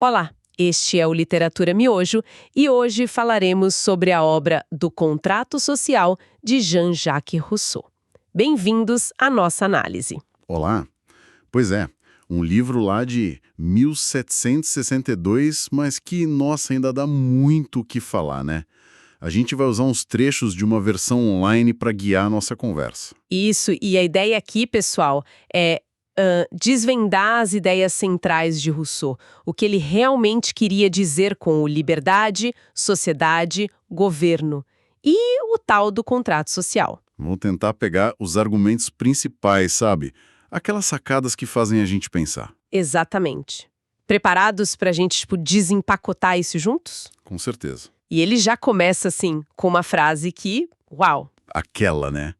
Olá, este é o Literatura Miojo e hoje falaremos sobre a obra Do Contrato Social de Jean-Jacques Rousseau. Bem-vindos à nossa análise. Olá. Pois é, um livro lá de 1762, mas que, nossa, ainda dá muito o que falar, né? A gente vai usar uns trechos de uma versão online para guiar a nossa conversa. Isso, e a ideia aqui, pessoal, é desvendar as ideias centrais de Rousseau, o que ele realmente queria dizer com o liberdade, sociedade, governo e o tal do contrato social. Vamos tentar pegar os argumentos principais, sabe? Aquelas sacadas que fazem a gente pensar. Exatamente. Preparados para a gente, desempacotar isso juntos? Com certeza. E ele já começa, assim, com uma frase que, uau! Aquela, né?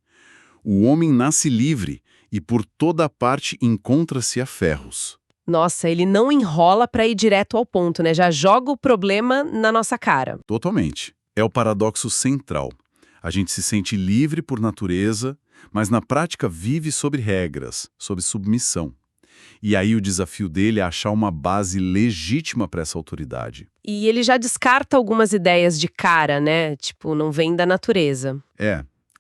O homem nasce livre e por toda parte encontra-se a ferros. Nossa, ele não enrola para ir direto ao ponto, né? Já joga o problema na nossa cara. Totalmente. É o paradoxo central. A gente se sente livre por natureza, mas na prática vive sob regras, sob submissão. E aí o desafio dele é achar uma base legítima para essa autoridade. E ele já descarta algumas ideias de cara, né? Tipo, não vem da natureza.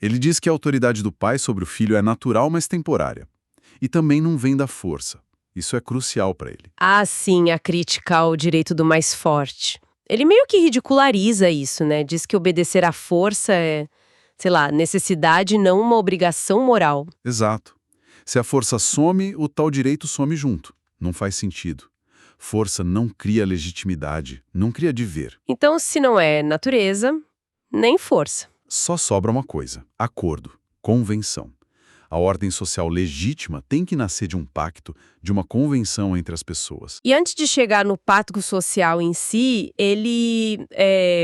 Ele diz que a autoridade do pai sobre o filho é natural, mas temporária. E também não vem da força. Isso é crucial para ele. Ah, sim, a crítica ao direito do mais forte. Ele meio que ridiculariza isso, né? Diz que obedecer à força é, sei lá, necessidade e não uma obrigação moral. Exato. Se a força some, o tal direito some junto. Não faz sentido. Força não cria legitimidade, não cria dever. Então, se não é natureza, nem força. Só sobra uma coisa: acordo, convenção. A ordem social legítima tem que nascer de um pacto, de uma convenção entre as pessoas. E antes de chegar no pacto social em si, ele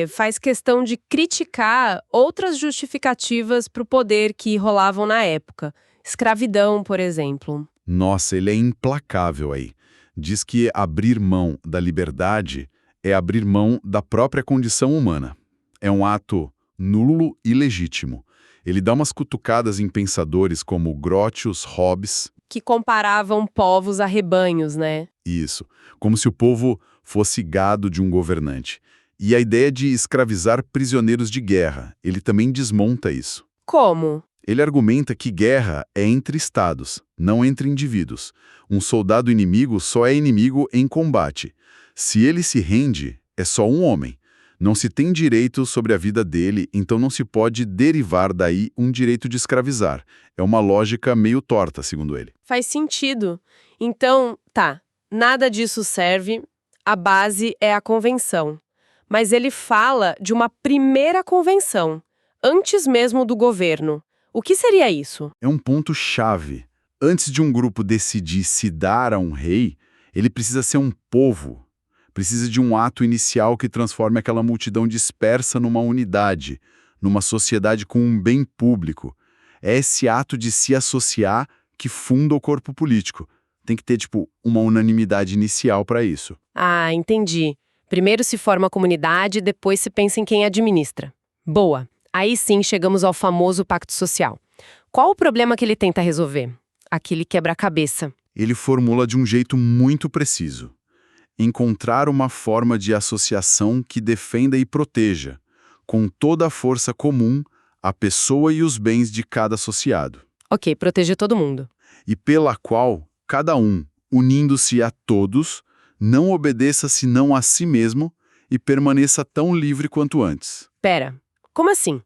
faz questão de criticar outras justificativas para o poder que rolavam na época. Escravidão, por exemplo. Nossa, ele é implacável aí. Diz que abrir mão da liberdade é abrir mão da própria condição humana. É um ato nulo e legítimo. Ele dá umas cutucadas em pensadores como Grotius, Hobbes. Que comparavam povos a rebanhos, né? Isso, como se o povo fosse gado de um governante. E a ideia de escravizar prisioneiros de guerra, ele também desmonta isso. Como? Ele argumenta que guerra é entre estados, não entre indivíduos. Um soldado inimigo só é inimigo em combate. Se ele se rende, é só um homem. Não se tem direito sobre a vida dele, então não se pode derivar daí um direito de escravizar. É uma lógica meio torta, segundo ele. Faz sentido. Então, tá, nada disso serve, a base é a convenção. Mas ele fala de uma primeira convenção, antes mesmo do governo. O que seria isso? É um ponto-chave. Antes de um grupo decidir se dar a um rei, ele precisa ser um povo. Precisa de um ato inicial que transforme aquela multidão dispersa numa unidade, numa sociedade com um bem público. É esse ato de se associar que funda o corpo político. Tem que ter, uma unanimidade inicial para isso. Ah, entendi. Primeiro se forma a comunidade, depois se pensa em quem administra. Boa. Aí sim chegamos ao famoso pacto social. Qual o problema que ele tenta resolver? Aquele quebra-cabeça. Ele formula de um jeito muito preciso. Encontrar uma forma de associação que defenda e proteja, com toda a força comum, a pessoa e os bens de cada associado. Ok, proteger todo mundo. E pela qual cada um, unindo-se a todos, não obedeça senão a si mesmo e permaneça tão livre quanto antes. Pera, como assim?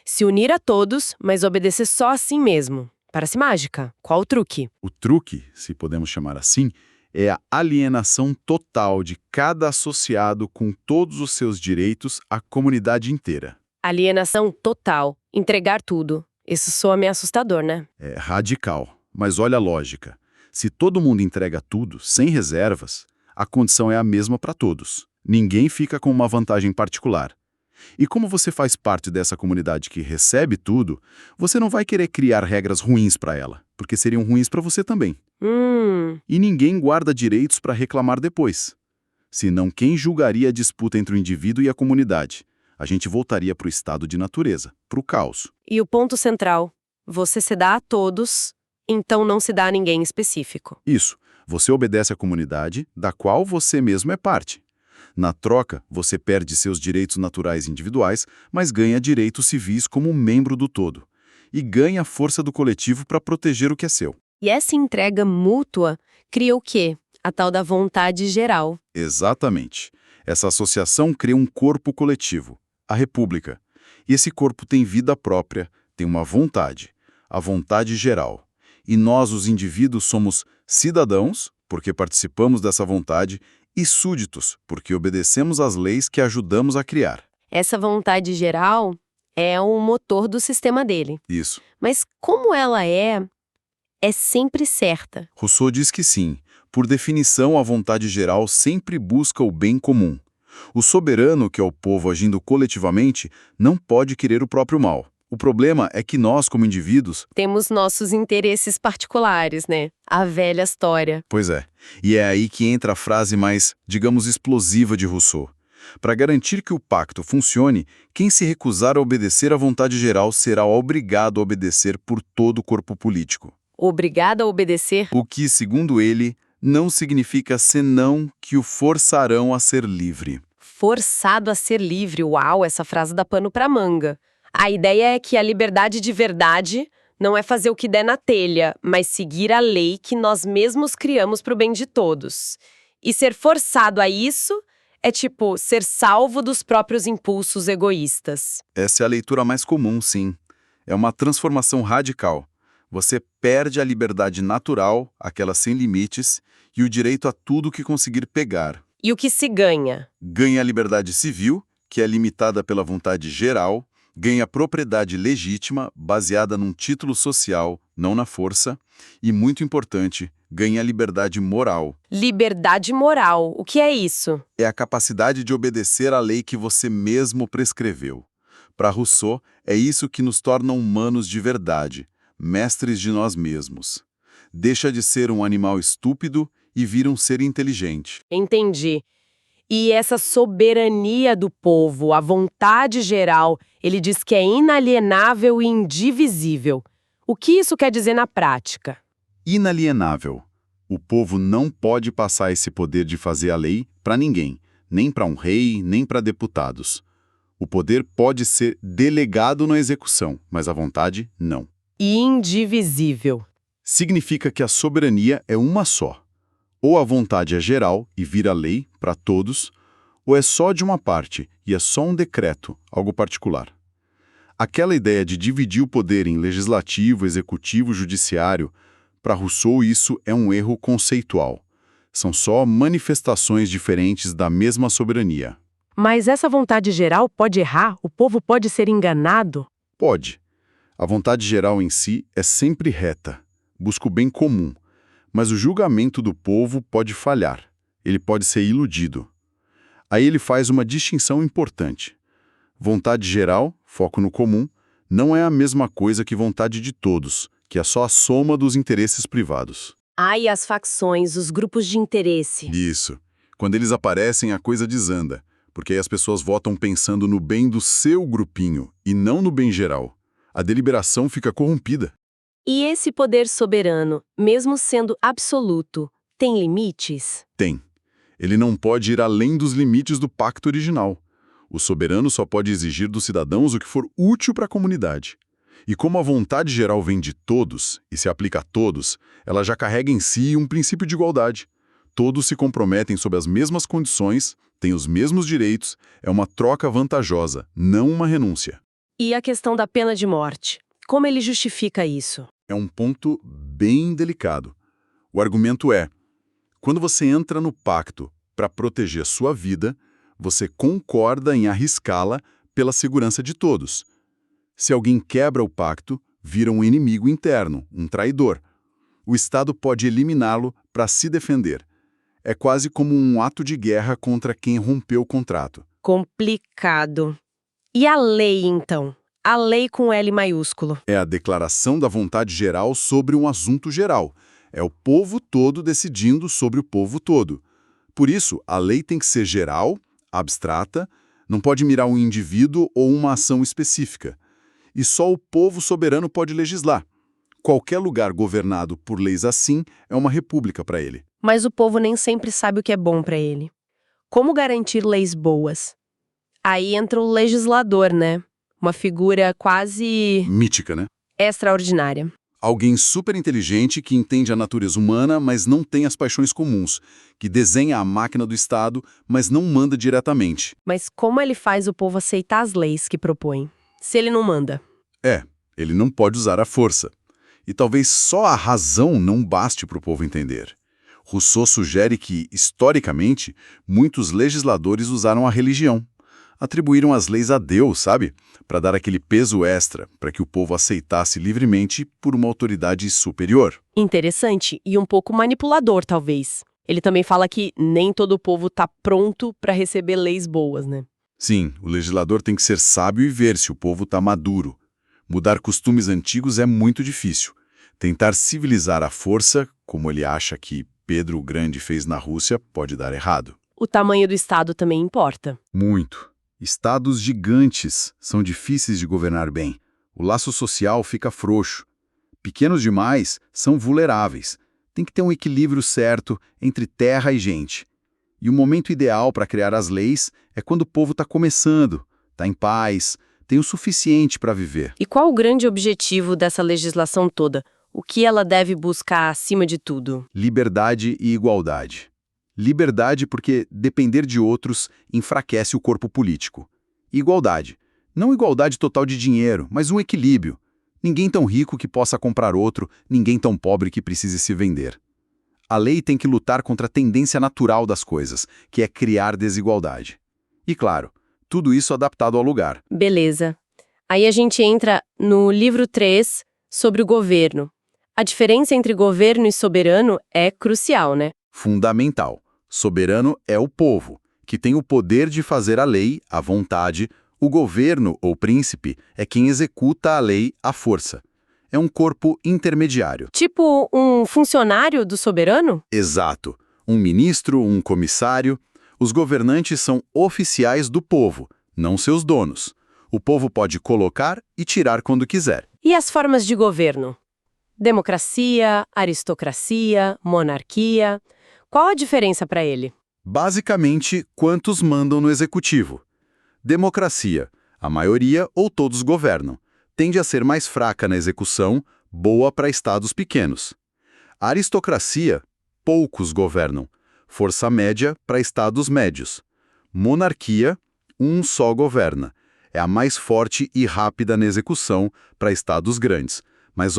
Se unir a todos, mas obedecer só a si mesmo. Parece mágica. Qual o truque? O truque, se podemos chamar assim, é a alienação total de cada associado com todos os seus direitos à comunidade inteira. Alienação total. Entregar tudo. Isso soa meio assustador, né? É radical, mas olha a lógica. Se todo mundo entrega tudo, sem reservas, a condição é a mesma para todos. Ninguém fica com uma vantagem particular. E como você faz parte dessa comunidade que recebe tudo, você não vai querer criar regras ruins para ela, porque seriam ruins para você também. E ninguém guarda direitos para reclamar depois. Senão, quem julgaria a disputa entre o indivíduo e a comunidade? A gente voltaria para o estado de natureza, para o caos. E o ponto central, você se dá a todos, então não se dá a ninguém específico. Isso. Você obedece à comunidade, da qual você mesmo é parte. Na troca, você perde seus direitos naturais individuais, mas ganha direitos civis como membro do todo. E ganha a força do coletivo para proteger o que é seu. E essa entrega mútua cria o quê? A tal da vontade geral. Exatamente. Essa associação cria um corpo coletivo, a República. E esse corpo tem vida própria, tem uma vontade, a vontade geral. E nós, os indivíduos, somos cidadãos, porque participamos dessa vontade, e súditos, porque obedecemos às leis que ajudamos a criar. Essa vontade geral é o motor do sistema dele. Isso. Mas como ela é sempre certa. Rousseau diz que sim. Por definição, a vontade geral sempre busca o bem comum. O soberano, que é o povo agindo coletivamente, não pode querer o próprio mal. O problema é que nós, como indivíduos... Temos nossos interesses particulares, né? A velha história. Pois é. E é aí que entra a frase mais, digamos, explosiva de Rousseau. Para garantir que o pacto funcione, quem se recusar a obedecer à vontade geral será obrigado a obedecer por todo o corpo político. Obrigado a obedecer? O que, segundo ele, não significa senão que o forçarão a ser livre. Forçado a ser livre. Uau, essa frase dá pano pra manga. A ideia é que a liberdade de verdade não é fazer o que der na telha, mas seguir a lei que nós mesmos criamos para o bem de todos. E ser forçado a isso é tipo ser salvo dos próprios impulsos egoístas. Essa é a leitura mais comum, sim. É uma transformação radical. Você perde a liberdade natural, aquela sem limites, e o direito a tudo que conseguir pegar. E o que se ganha? Ganha a liberdade civil, que é limitada pela vontade geral, ganha propriedade legítima, baseada num título social, não na força, e, muito importante, ganha a liberdade moral. Liberdade moral. O que é isso? É a capacidade de obedecer à lei que você mesmo prescreveu. Para Rousseau, é isso que nos torna humanos de verdade, mestres de nós mesmos. Deixa de ser um animal estúpido e vira um ser inteligente. Entendi. E essa soberania do povo, a vontade geral, ele diz que é inalienável e indivisível. O que isso quer dizer na prática? Inalienável. O povo não pode passar esse poder de fazer a lei para ninguém, nem para um rei, nem para deputados. O poder pode ser delegado na execução, mas a vontade, não. E indivisível. Significa que a soberania é uma só. Ou a vontade é geral e vira lei para todos, ou é só de uma parte e é só um decreto, algo particular. Aquela ideia de dividir o poder em legislativo, executivo, judiciário, para Rousseau isso é um erro conceitual. São só manifestações diferentes da mesma soberania. Mas essa vontade geral pode errar? O povo pode ser enganado? Pode. A vontade geral em si é sempre reta, busca o bem comum. Mas o julgamento do povo pode falhar, ele pode ser iludido. Aí ele faz uma distinção importante. Vontade geral, foco no comum, não é a mesma coisa que vontade de todos, que é só a soma dos interesses privados. Ai, as facções, os grupos de interesse. Isso. Quando eles aparecem, a coisa desanda, porque aí as pessoas votam pensando no bem do seu grupinho e não no bem geral. A deliberação fica corrompida. E esse poder soberano, mesmo sendo absoluto, tem limites? Tem. Ele não pode ir além dos limites do pacto original. O soberano só pode exigir dos cidadãos o que for útil para a comunidade. E como a vontade geral vem de todos e se aplica a todos, ela já carrega em si um princípio de igualdade. Todos se comprometem sob as mesmas condições, têm os mesmos direitos, é uma troca vantajosa, não uma renúncia. E a questão da pena de morte? Como ele justifica isso? É um ponto bem delicado. O argumento é, quando você entra no pacto para proteger sua vida, você concorda em arriscá-la pela segurança de todos. Se alguém quebra o pacto, vira um inimigo interno, um traidor. O Estado pode eliminá-lo para se defender. É quase como um ato de guerra contra quem rompeu o contrato. Complicado. E a lei, então? A lei com L maiúsculo. É a declaração da vontade geral sobre um assunto geral. É o povo todo decidindo sobre o povo todo. Por isso, a lei tem que ser geral, abstrata, não pode mirar um indivíduo ou uma ação específica. E só o povo soberano pode legislar. Qualquer lugar governado por leis assim é uma república para ele. Mas o povo nem sempre sabe o que é bom para ele. Como garantir leis boas? Aí entra o legislador, né? Uma figura quase Mítica, né? extraordinária. Alguém super inteligente que entende a natureza humana, mas não tem as paixões comuns, que desenha a máquina do Estado, mas não manda diretamente. Mas como ele faz o povo aceitar as leis que propõe, se ele não manda? Ele não pode usar a força. E talvez só a razão não baste para o povo entender. Rousseau sugere que, historicamente, muitos legisladores usaram a religião. Atribuíram as leis a Deus, sabe? Para dar aquele peso extra, para que o povo aceitasse livremente por uma autoridade superior. Interessante e um pouco manipulador, talvez. Ele também fala que nem todo o povo está pronto para receber leis boas, né? Sim, o legislador tem que ser sábio e ver se o povo está maduro. Mudar costumes antigos é muito difícil. Tentar civilizar à força, como ele acha que Pedro o Grande fez na Rússia, pode dar errado. O tamanho do Estado também importa. Muito. Estados gigantes são difíceis de governar bem. O laço social fica frouxo. Pequenos demais são vulneráveis. Tem que ter um equilíbrio certo entre terra e gente. E o momento ideal para criar as leis é quando o povo está começando, está em paz, tem o suficiente para viver. E qual o grande objetivo dessa legislação toda? O que ela deve buscar acima de tudo? Liberdade e igualdade. Liberdade porque depender de outros enfraquece o corpo político. E igualdade. Não igualdade total de dinheiro, mas um equilíbrio. Ninguém tão rico que possa comprar outro, ninguém tão pobre que precise se vender. A lei tem que lutar contra a tendência natural das coisas, que é criar desigualdade. E claro, tudo isso adaptado ao lugar. Beleza. Aí a gente entra no livro 3, sobre o governo. A diferença entre governo e soberano é crucial, né? Fundamental. Soberano é o povo, que tem o poder de fazer a lei à vontade. O governo, ou príncipe, é quem executa a lei à força. É um corpo intermediário. Tipo um funcionário do soberano? Exato. Um ministro, um comissário. Os governantes são oficiais do povo, não seus donos. O povo pode colocar e tirar quando quiser. E as formas de governo? Democracia, aristocracia, monarquia. Qual a diferença para ele? Basicamente, quantos mandam no executivo? Democracia. A maioria ou todos governam. Tende a ser mais fraca na execução, boa para estados pequenos. Aristocracia. Poucos governam. Força média para estados médios. Monarquia. Um só governa. É a mais forte e rápida na execução para estados grandes. Mas,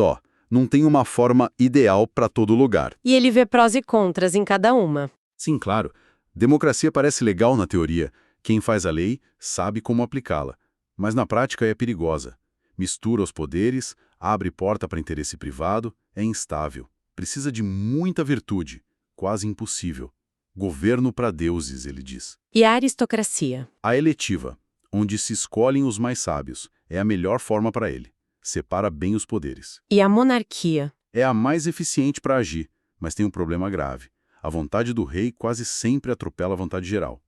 não tem uma forma ideal para todo lugar. E ele vê prós e contras em cada uma. Sim, claro. Democracia parece legal na teoria. Quem faz a lei sabe como aplicá-la. Mas na prática é perigosa. Mistura os poderes, abre porta para interesse privado, é instável. Precisa de muita virtude. Quase impossível. Governo para deuses, ele diz. E a aristocracia? A eletiva, onde se escolhem os mais sábios, é a melhor forma para ele. Separa bem os poderes. E a monarquia? É a mais eficiente para agir, mas tem um problema grave. A vontade do rei quase sempre atropela a vontade geral.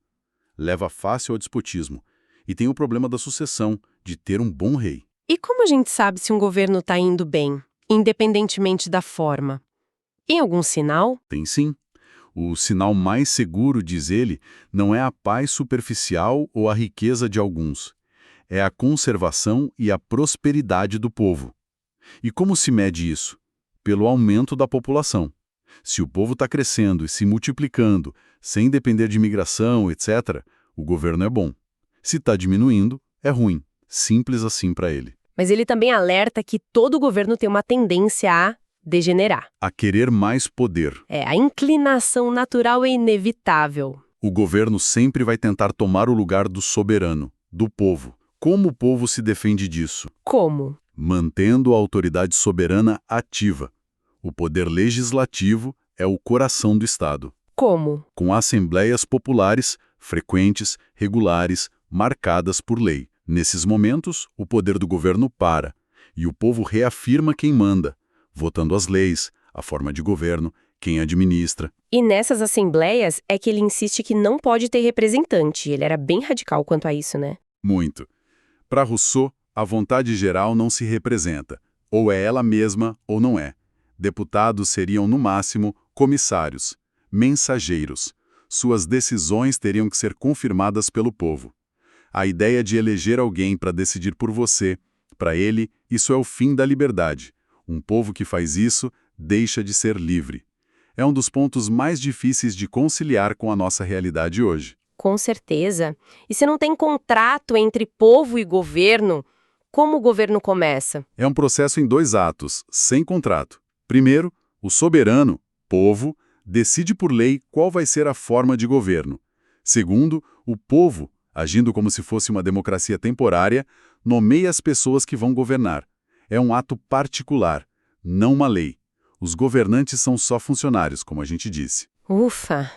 Leva fácil ao despotismo. E tem o problema da sucessão, de ter um bom rei. E como a gente sabe se um governo está indo bem, independentemente da forma? Tem algum sinal? Tem sim. O sinal mais seguro, diz ele, não é a paz superficial ou a riqueza de alguns. É a conservação e a prosperidade do povo. E como se mede isso? Pelo aumento da população. Se o povo está crescendo e se multiplicando, sem depender de imigração, etc., o governo é bom. Se está diminuindo, é ruim. Simples assim para ele. Mas ele também alerta que todo governo tem uma tendência a degenerar. A querer mais poder. A inclinação natural é inevitável. O governo sempre vai tentar tomar o lugar do soberano, do povo. Como o povo se defende disso? Como? Mantendo a autoridade soberana ativa. O poder legislativo é o coração do Estado. Como? Com assembleias populares, frequentes, regulares, marcadas por lei. Nesses momentos, o poder do governo para, e o povo reafirma quem manda, votando as leis, a forma de governo, quem administra. E nessas assembleias é que ele insiste que não pode ter representante. Ele era bem radical quanto a isso, né? Muito. Para Rousseau, a vontade geral não se representa. Ou é ela mesma ou não é. Deputados seriam, no máximo, comissários. mensageiros. Suas decisões teriam que ser confirmadas pelo povo. A ideia de eleger alguém para decidir por você, para ele, isso é o fim da liberdade. Um povo que faz isso deixa de ser livre. É um dos pontos mais difíceis de conciliar com a nossa realidade hoje. Com certeza. E se não tem contrato entre povo e governo, como o governo começa? É um processo em 2 atos, sem contrato. Primeiro, o soberano, povo, decide por lei qual vai ser a forma de governo. Segundo, o povo, agindo como se fosse uma democracia temporária, nomeia as pessoas que vão governar. É um ato particular, não uma lei. Os governantes são só funcionários, como a gente disse. Ufa!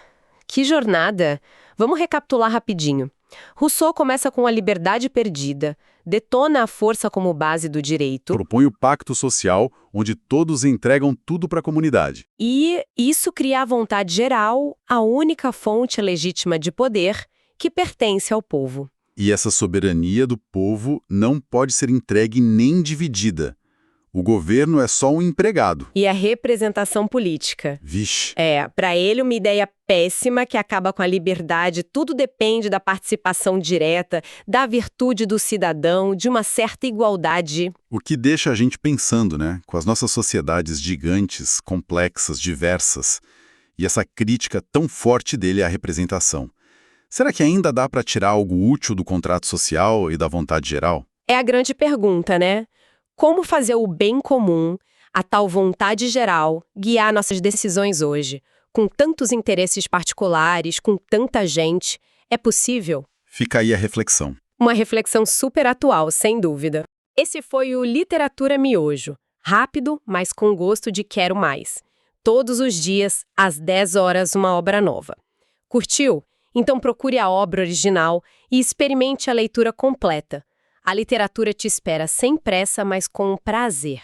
Que jornada! Vamos recapitular rapidinho. Rousseau começa com a liberdade perdida, detona a força como base do direito. Propõe o pacto social, onde todos entregam tudo para a comunidade. E isso cria a vontade geral, a única fonte legítima de poder que pertence ao povo. E essa soberania do povo não pode ser entregue nem dividida. O governo é só um empregado. E a representação política. Vixe. Para ele uma ideia péssima que acaba com a liberdade, tudo depende da participação direta, da virtude do cidadão, de uma certa igualdade. O que deixa a gente pensando, né? Com as nossas sociedades gigantes, complexas, diversas, e essa crítica tão forte dele à representação. Será que ainda dá para tirar algo útil do contrato social e da vontade geral? É a grande pergunta, né? Como fazer o bem comum, a tal vontade geral, guiar nossas decisões hoje? Com tantos interesses particulares, com tanta gente, é possível? Fica aí a reflexão. Uma reflexão super atual, sem dúvida. Esse foi o Literatura Miojo. Rápido, mas com gosto de quero mais. Todos os dias, às 10 horas, uma obra nova. Curtiu? Então procure a obra original e experimente a leitura completa. A literatura te espera sem pressa, mas com prazer.